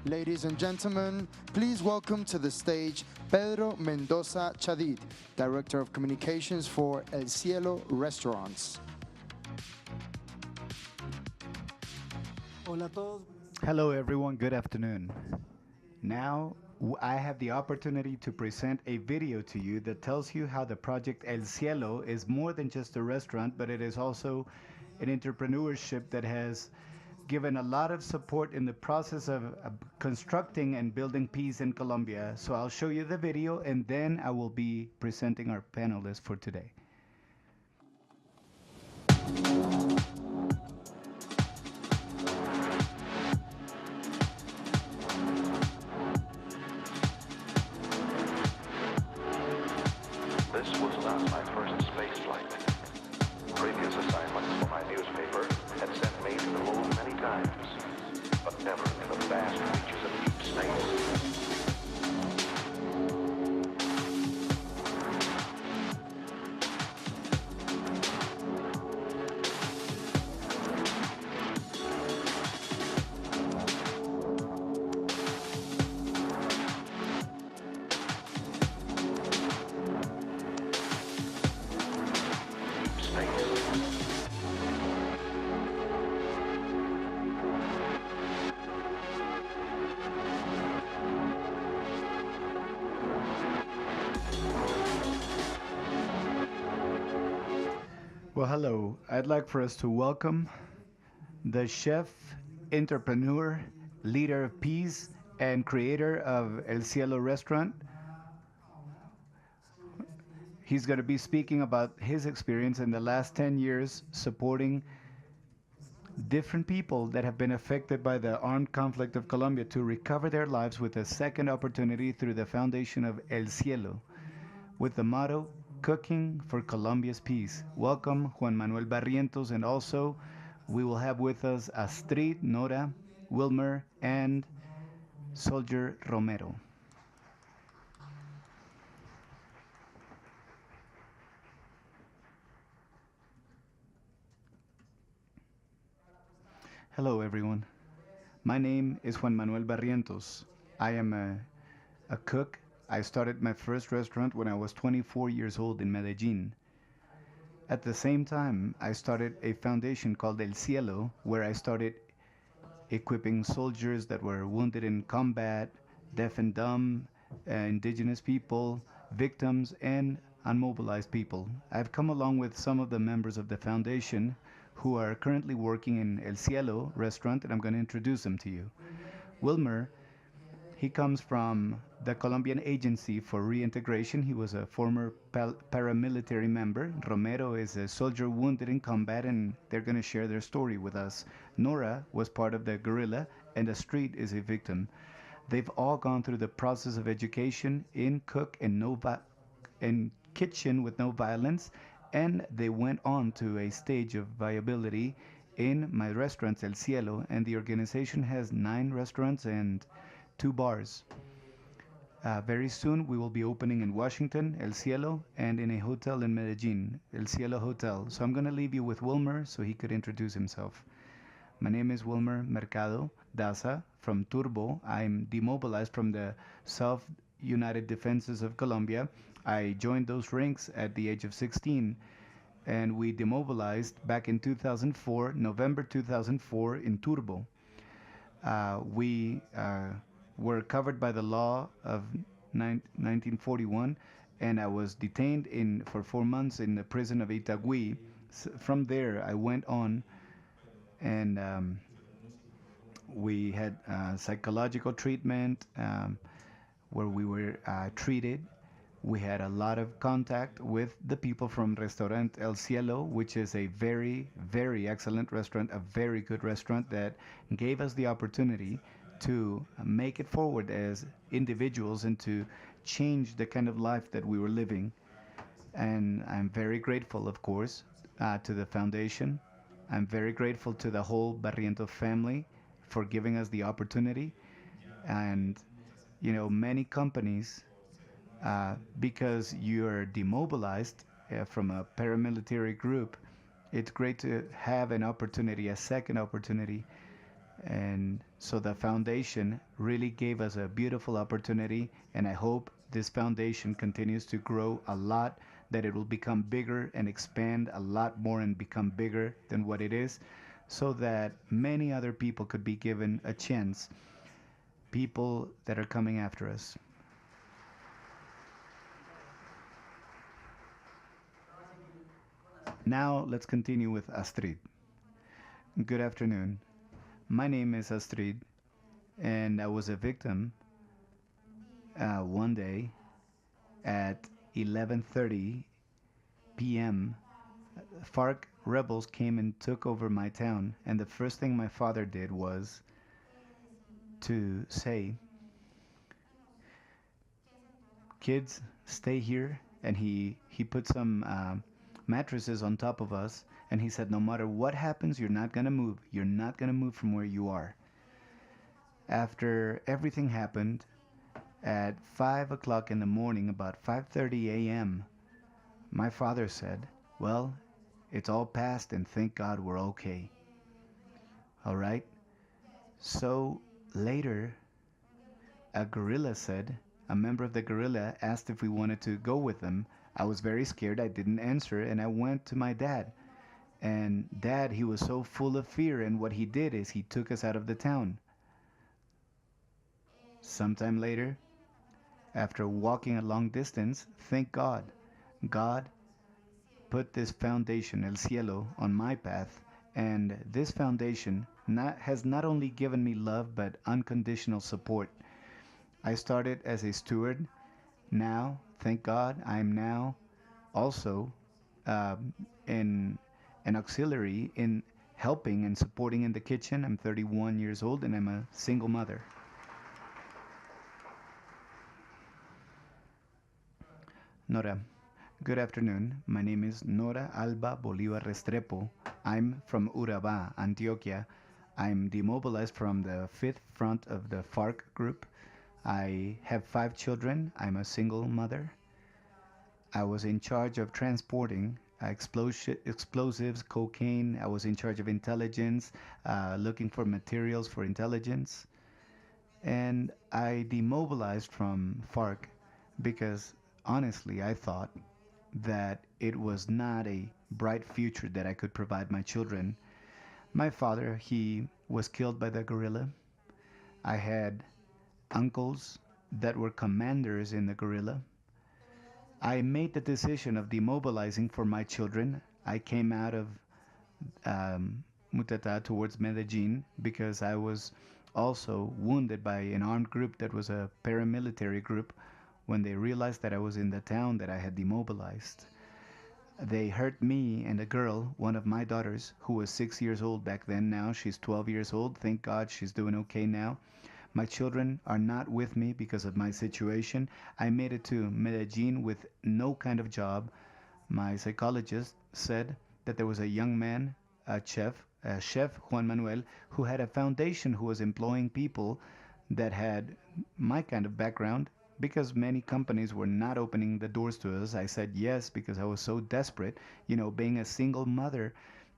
Ladies and gentlemen, please welcome to the stage Pedro Mendoza Chadid, Director of Communications for El Cielo Restaurants. Hello, everyone. Good afternoon. Now, I have the opportunity to present a video to you that tells you how the project El Cielo is more than just a restaurant, but it is also an entrepreneurship that has given a lot of support in the process of constructing and building peace in Colombia. So I'll show you the video and then I will be presenting our panelists for today. This was not my first space flight. Previous assignments for my newspaper had sent me to the moon many times, but never in the vast reaches of deep space. Well, hello. I'd like for us to welcome the chef, entrepreneur, leader of peace, and creator of El Cielo restaurant. He's going to be speaking about his experience in the last 10 years supporting different people that have been affected by the armed conflict of Colombia to recover their lives with a second opportunity through the foundation of El Cielo, with the motto, Cooking for Colombia's Peace. Welcome, Juan Manuel Barrientos, and also we will have with us Astrid, Nora, Wilmer, and Soldier Romero. Hello, everyone. My name is Juan Manuel Barrientos. I am a cook. I started my first restaurant when I was 24 years old in Medellin. At the same time, I started a foundation called El Cielo, where I started equipping soldiers that were wounded in combat, deaf and dumb, indigenous people, victims, and unmobilized people. I've come along with some of the members of the foundation who are currently working in El Cielo restaurant, and I'm going to introduce them to you. Wilmer, he comes from the Colombian Agency for Reintegration. He was a former paramilitary member. Romero is a soldier wounded in combat, and they're going to share their story with us. Nora was part of the guerrilla, and Astrid is a victim. They've all gone through the process of education in cook and in kitchen with no violence, and they went on to a stage of viability in my restaurant El Cielo, and the organization has 9 restaurants and 2 bars. Very soon we will be opening in Washington, El Cielo, and in a hotel in Medellin, El Cielo Hotel. So I'm going to leave you with Wilmer so he could introduce himself. My name is Wilmer Mercado Daza from Turbo. I'm demobilized from the South United Defenses of Colombia. I joined those ranks at the age of 16, and we demobilized back in 2004, November 2004, in Turbo. We were covered by the law of 1941, and I was detained for 4 months in the prison of Itagüí. From there, I went on, and we had psychological treatment where we were treated. We had a lot of contact with the people from Restaurant El Cielo, which is a very, very excellent restaurant, a very good restaurant that gave us the opportunity to make it forward as individuals and to change the kind of life that we were living. And I'm very grateful, of course, to the foundation. I'm very grateful to the whole Barrientos family for giving us the opportunity. And, many companies, because you're demobilized from a paramilitary group, it's great to have an opportunity, a second opportunity And so the foundation really gave us a beautiful opportunity, and I hope this foundation continues to grow a lot, that it will become bigger and expand a lot more and become bigger than what it is, so that many other people could be given a chance, people that are coming after us. Now let's continue with Astrid. Good afternoon. My name is Astrid, and I was a victim one day at 11:30 p.m. FARC rebels came and took over my town, and the first thing my father did was to say, "Kids, stay here." And he put some mattresses on top of us, and he said, "No matter what happens, you're not gonna move. You're not gonna move from where you are." After everything happened, at 5 o'clock in the morning, about 5:30 a.m., my father said, "Well, it's all past, and thank God we're okay." All right. So later, a guerrilla said, a member of the guerrilla asked if we wanted to go with them. I was very scared. I didn't answer, and I went to my dad. And dad, he was so full of fear, and what he did is he took us out of the town. Sometime later, after walking a long distance, thank God, God put this foundation, El Cielo, on my path. And this foundation has not only given me love, but unconditional support. I started as a steward. Now, thank God, I'm now also in an auxiliary in helping and supporting in the kitchen. I'm 31 years old and I'm a single mother. Nora, good afternoon. My name is Nora Alba Bolivar Restrepo. I'm from Urabá, Antioquia. I'm demobilized from the 5th Front of the FARC group. I have 5 children. I'm a single mother. I was in charge of transporting explosives, cocaine. I was in charge of intelligence, looking for materials for intelligence. And I demobilized from FARC because honestly, I thought that it was not a bright future that I could provide my children. My father, he was killed by the guerrilla. I had uncles that were commanders in the guerrilla. I made the decision of demobilizing for my children. I came out of Mutata towards Medellin because I was also wounded by an armed group that was a paramilitary group. When they realized that I was in the town that I had demobilized, they hurt me and a girl, one of my daughters, who was 6 years old back then. Now she's 12 years old. Thank God she's doing okay now. My children are not with me because of my situation. I made it to Medellin with no kind of job. My psychologist said that there was a young man, chef Juan Manuel, who had a foundation who was employing people that had my kind of background. Because many companies were not opening the doors to us, I said yes because I was so desperate, being a single mother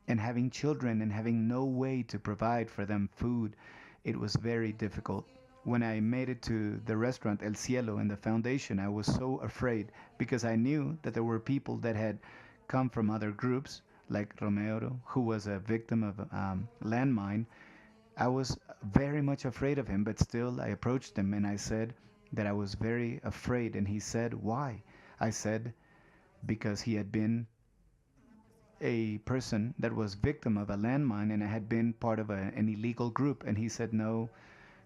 and having children and having no way to provide for them food. It was very difficult. When I made it to the restaurant El Cielo and the foundation, I was so afraid because I knew that there were people that had come from other groups, like Romero, who was a victim of a landmine. I was very much afraid of him, but still I approached him and I said that I was very afraid. And he said, "Why?" I said, because he had been a person that was victim of a landmine and I had been part of an illegal group. And he said, "No."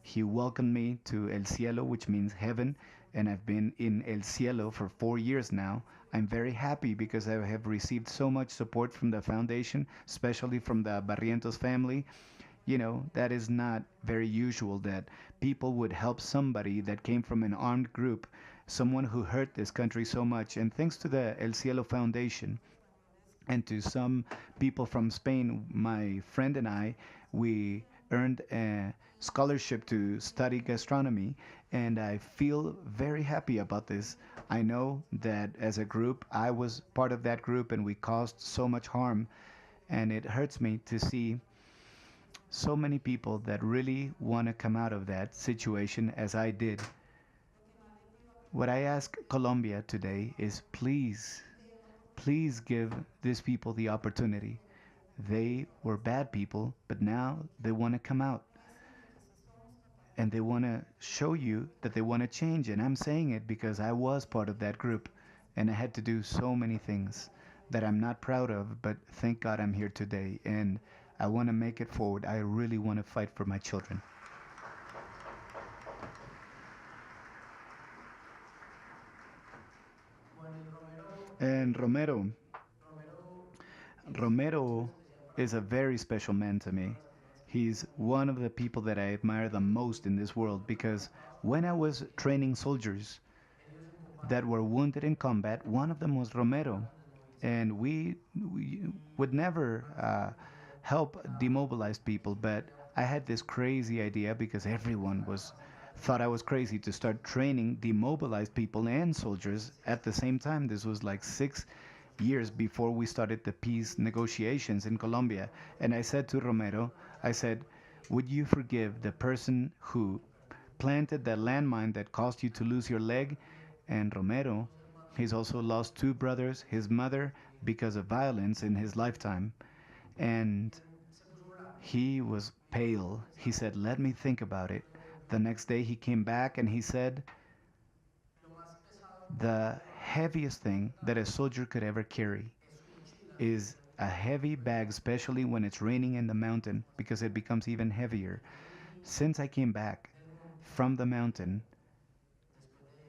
He welcomed me to El Cielo, which means heaven, and I've been in El Cielo for 4 years now. I'm very happy because I have received so much support from the foundation, especially from the Barrientos family. That is not very usual that people would help somebody that came from an armed group, someone who hurt this country so much. And thanks to the El Cielo Foundation, and to some people from Spain, my friend and I, we earned a scholarship to study gastronomy, and I feel very happy about this. I know that as a group, I was part of that group and we caused so much harm, and it hurts me to see so many people that really want to come out of that situation as I did. What I ask Colombia today is please, please give these people the opportunity. They were bad people, but now they want to come out and they want to show you that they want to change. And I'm saying it because I was part of that group and I had to do so many things that I'm not proud of, but thank God I'm here today and I want to make it forward. I really want to fight for my children. And Romero is a very special man to me. He's one of the people that I admire the most in this world because when I was training soldiers that were wounded in combat, one of them was Romero. And we would never help demobilized people, but I had this crazy idea because everyone was thought I was crazy to start training demobilized people and soldiers at the same time. This was like 6 years before we started the peace negotiations in Colombia. And I said to Romero, I said, would you forgive the person who planted the landmine that caused you to lose your leg? And Romero, he's also lost two brothers, his mother, because of violence in his lifetime. And he was pale. He said, let me think about it. The next day he came back and he said, the heaviest thing that a soldier could ever carry is a heavy bag, especially when it's raining in the mountain, because it becomes even heavier. Since I came back from the mountain,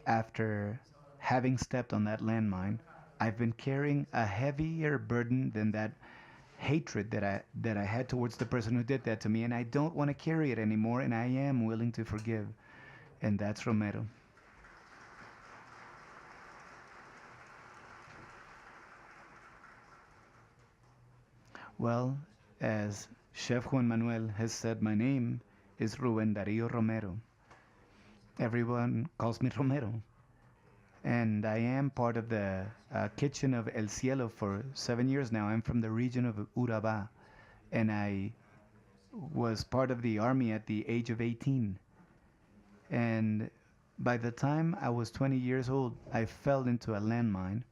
after having stepped on that landmine, I've been carrying a heavier burden than that hatred that I had towards the person who did that to me, and I don't want to carry it anymore, and I am willing to forgive. And that's Romero. Well, as Chef Juan Manuel has said, my name is Ruben Dario Romero. Everyone calls me Romero. And I am part of the kitchen of El Cielo for 7 years now. I'm from the region of Urabá, and I was part of the army at the age of 18. And by the time I was 20 years old, I fell into a landmine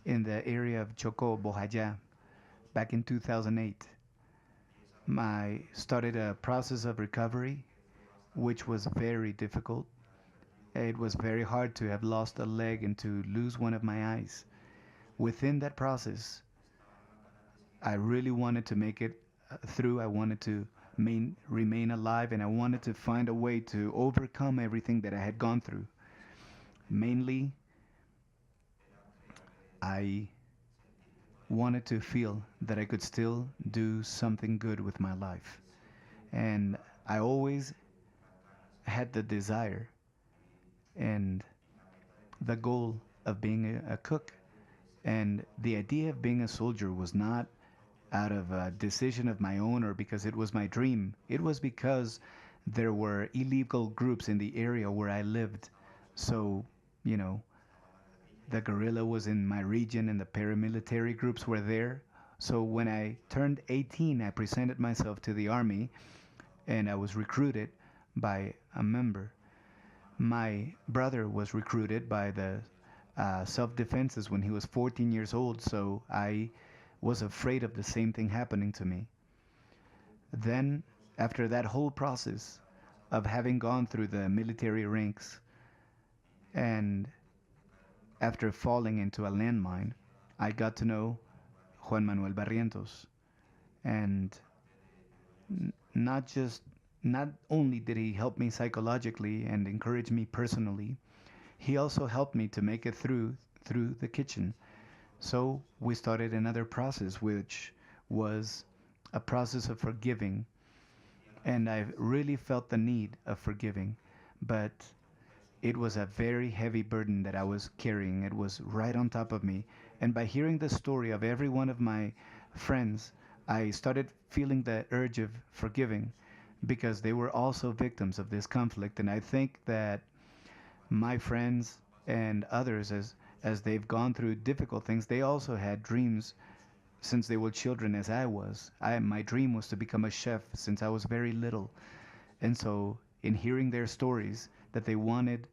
in the area of Chocó, Bojayá, back in 2008. I started a process of recovery, which was very difficult. It was very hard to have lost a leg and to lose one of my eyes. Within that process, I really wanted to make it through. I wanted to remain alive, and I wanted to find a way to overcome everything that I had gone through. Mainly, I wanted to feel that I could still do something good with my life. And I always had the desire and the goal of being a cook. And the idea of being a soldier was not out of a decision of my own or because it was my dream. It was because there were illegal groups in the area where I lived. So, you know, the guerrilla was in my region and the paramilitary groups were there. So when I turned 18, I presented myself to the army and I was recruited by a member. My brother was recruited by the self-defenses when he was 14 years old, so I was afraid of the same thing happening to me. Then, after that whole process of having gone through the military ranks and after falling into a landmine, I got to know Juan Manuel Barrientos. And not only did he help me psychologically and encourage me personally, he also helped me to make it through the kitchen. So we started another process, which was a process of forgiving. And I really felt the need of forgiving. But it was a very heavy burden that I was carrying. It was right on top of me. And by hearing the story of every one of my friends, I started feeling the urge of forgiving because they were also victims of this conflict. And I think that my friends and others, as they've gone through difficult things, they also had dreams since they were children as I was. My dream was to become a chef since I was very little. And so, in hearing their stories that they wanted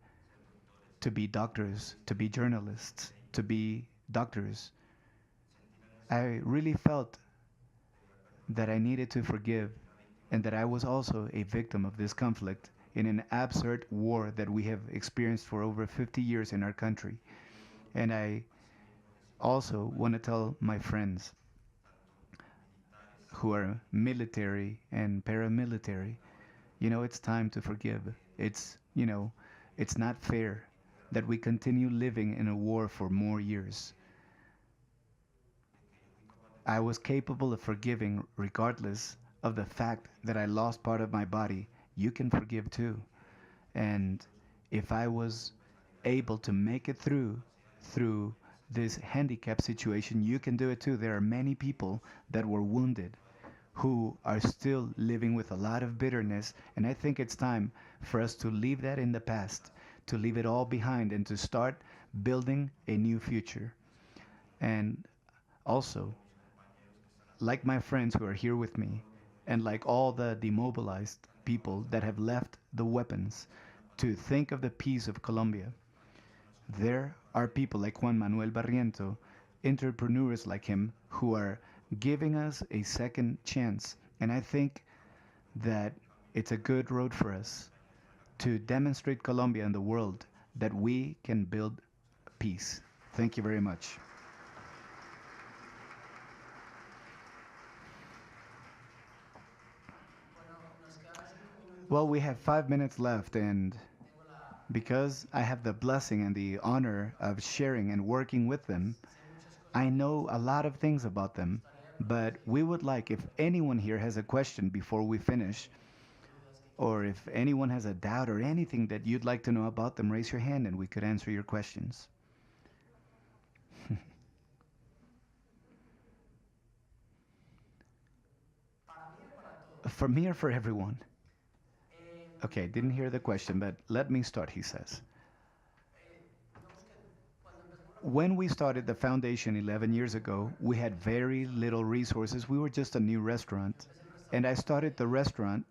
to be doctors, to be journalists, to be doctors, I really felt that I needed to forgive and that I was also a victim of this conflict in an absurd war that we have experienced for over 50 years in our country. And I also want to tell my friends who are military and paramilitary, it's time to forgive. It's not fair that we continue living in a war for more years. I was capable of forgiving regardless of the fact that I lost part of my body. You can forgive too. And if I was able to make it through this handicap situation, you can do it too. There are many people that were wounded who are still living with a lot of bitterness, and I think it's time for us to leave that in the past, to leave it all behind and to start building a new future. And also, like my friends who are here with me, and like all the demobilized people that have left the weapons to think of the peace of Colombia, there are people like Juan Manuel Barrientos, entrepreneurs like him, who are giving us a second chance. And I think that it's a good road for us to demonstrate Colombia and the world that we can build peace. Thank you very much. Well, we have 5 minutes left, and because I have the blessing and the honor of sharing and working with them, I know a lot of things about them. But we would like, if anyone here has a question before we finish, or if anyone has a doubt or anything that you'd like to know about them, raise your hand and we could answer your questions. For me or for everyone? Okay, didn't hear the question, but let me start, he says. When we started the foundation 11 years ago, we had very little resources. We were just a new restaurant. And I started the restaurant.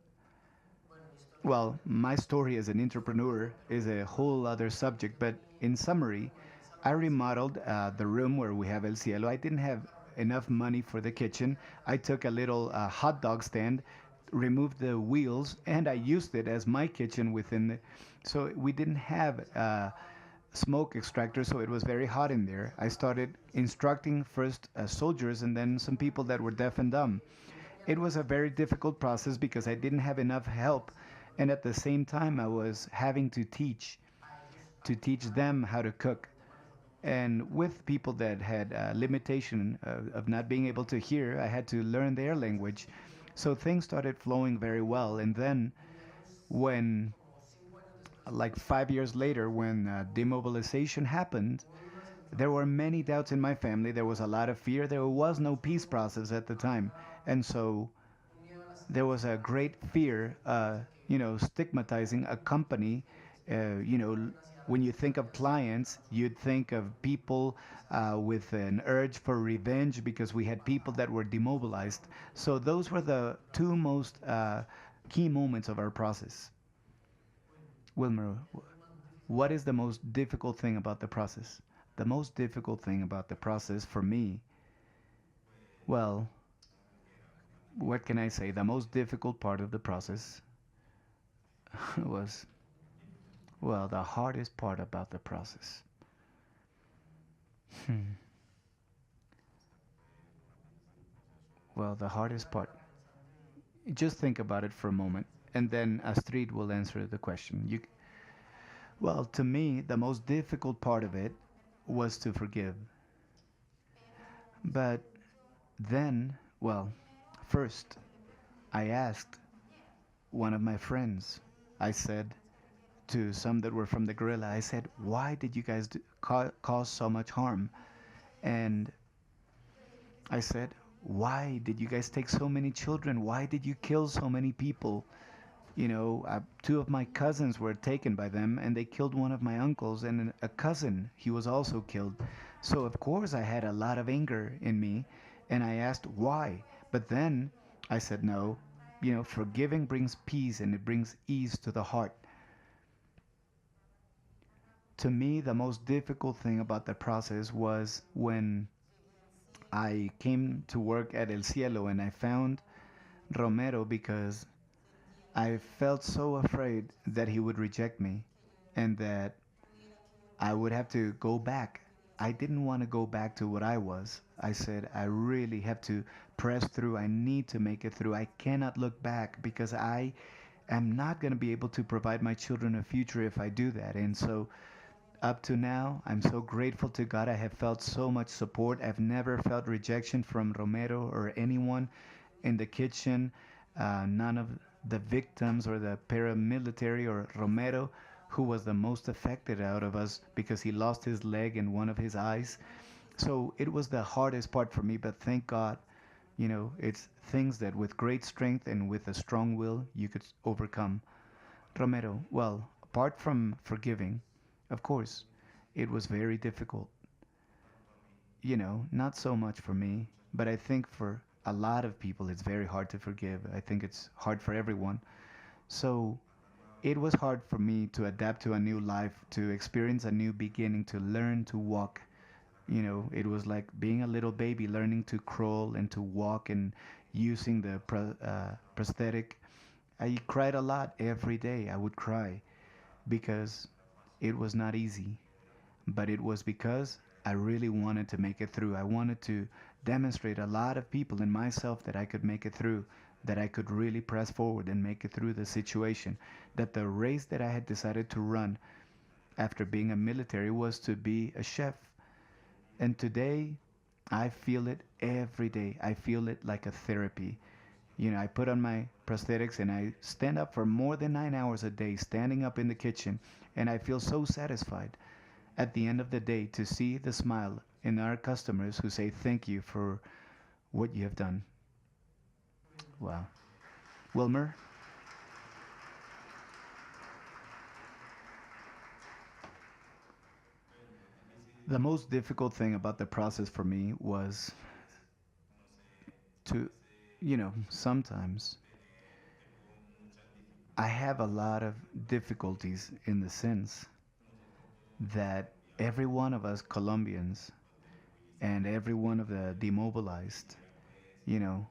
Well, my story as an entrepreneur is a whole other subject, but in summary, I remodeled the room where we have El Cielo. I didn't have enough money for the kitchen. I took a little hot dog stand, removed the wheels, and I used it as my kitchen within the. So we didn't have smoke extractor, so it was very hot in there. I started instructing first soldiers and then some people that were deaf and dumb. It was a very difficult process because I didn't have enough help, and at the same time I was having to teach them how to cook. And with people that had a limitation of not being able to hear, I had to learn their language. So things started flowing very well. And then when like 5 years later, when demobilization happened, there were many doubts in my family. There was a lot of fear. There was no peace process at the time. And so there was a great fear, stigmatizing a company. When you think of clients, you'd think of people with an urge for revenge because we had people that were demobilized. So those were the two most key moments of our process. Wilmer, what is the most difficult thing about the process? The most difficult thing about the process for me, well, what can I say? The most difficult part of the process was, well, the hardest part about the process. Hmm. Well, the hardest part. Just think about it for a moment, and then Astrid will answer the question. Well, to me, the most difficult part of it was to forgive. But then, well, first, I asked one of my friends. I said to some that were from the guerrilla, I said, why did you guys cause so much harm? And I said, why did you guys take so many children? Why did you kill so many people? Two of my cousins were taken by them, and they killed one of my uncles, and a cousin, he was also killed. So, of course, I had a lot of anger in me, And I asked why. But then I said, no, forgiving brings peace and it brings ease to the heart. To me, the most difficult thing about the process was when I came to work at El Cielo and I found Romero because I felt so afraid that he would reject me and that I would have to go back. I didn't want to go back to what I was. I said, I really have to press through. I need to make it through. I cannot look back because I am not going to be able to provide my children a future if I do that. And so, up to now, I'm so grateful to God. I have felt so much support. I've never felt rejection from Romero or anyone in the kitchen. None of the victims or the paramilitary or Romero, who was the most affected out of us because he lost his leg and one of his eyes. So it was the hardest part for me, but thank God, it's things that with great strength and with a strong will you could overcome. Romero, well, apart from forgiving, of course, it was very difficult. Not so much for me, but I think for a lot of people it's very hard to forgive. I think it's hard for everyone. So it was hard for me to adapt to a new life, to experience a new beginning, to learn to walk. It was like being a little baby learning to crawl and to walk and using the prosthetic. I cried a lot every day. I would cry because it was not easy, but it was because I really wanted to make it through. I wanted to demonstrate a lot of people and myself that I could make it through, that I could really press forward and make it through the situation, that the race that I had decided to run after being a military was to be a chef. And today, I feel it every day. I feel it like a therapy. I put on my prosthetics and I stand up for more than 9 hours a day, standing up in the kitchen, and I feel so satisfied at the end of the day to see the smile in our customers who say thank you for what you have done. Wow. Wilmer? The most difficult thing about the process for me was to, sometimes I have a lot of difficulties in the sense that every one of us Colombians and every one of the demobilized, you know,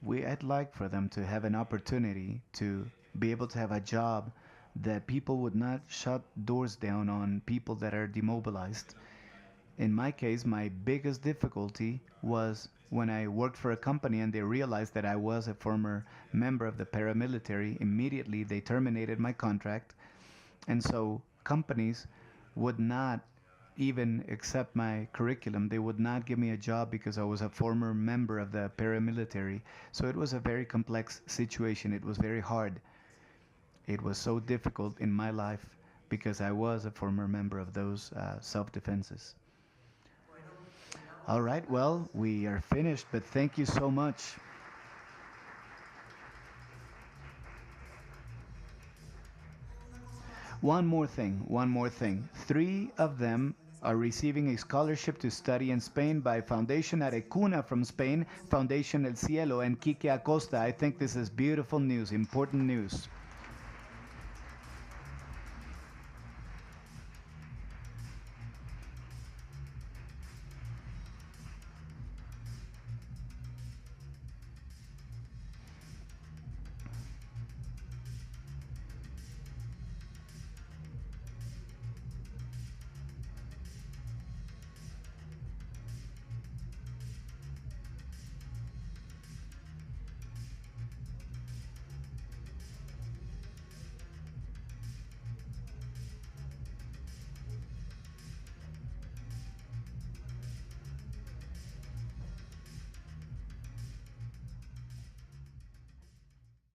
I'd like for them to have an opportunity to be able to have a job that people would not shut doors down on people that are demobilized. In my case, my biggest difficulty was when I worked for a company and they realized that I was a former member of the paramilitary. Immediately, they terminated my contract. And so companies would not even accept my curriculum. They would not give me a job because I was a former member of the paramilitary. So it was a very complex situation. It was very hard. It was so difficult in my life because I was a former member of those self-defenses. All right, well, we are finished, but thank you so much. One more thing. Three of them are receiving a scholarship to study in Spain by Foundation Arecuna from Spain, Foundation El Cielo, and Quique Acosta. I think this is beautiful news, important news.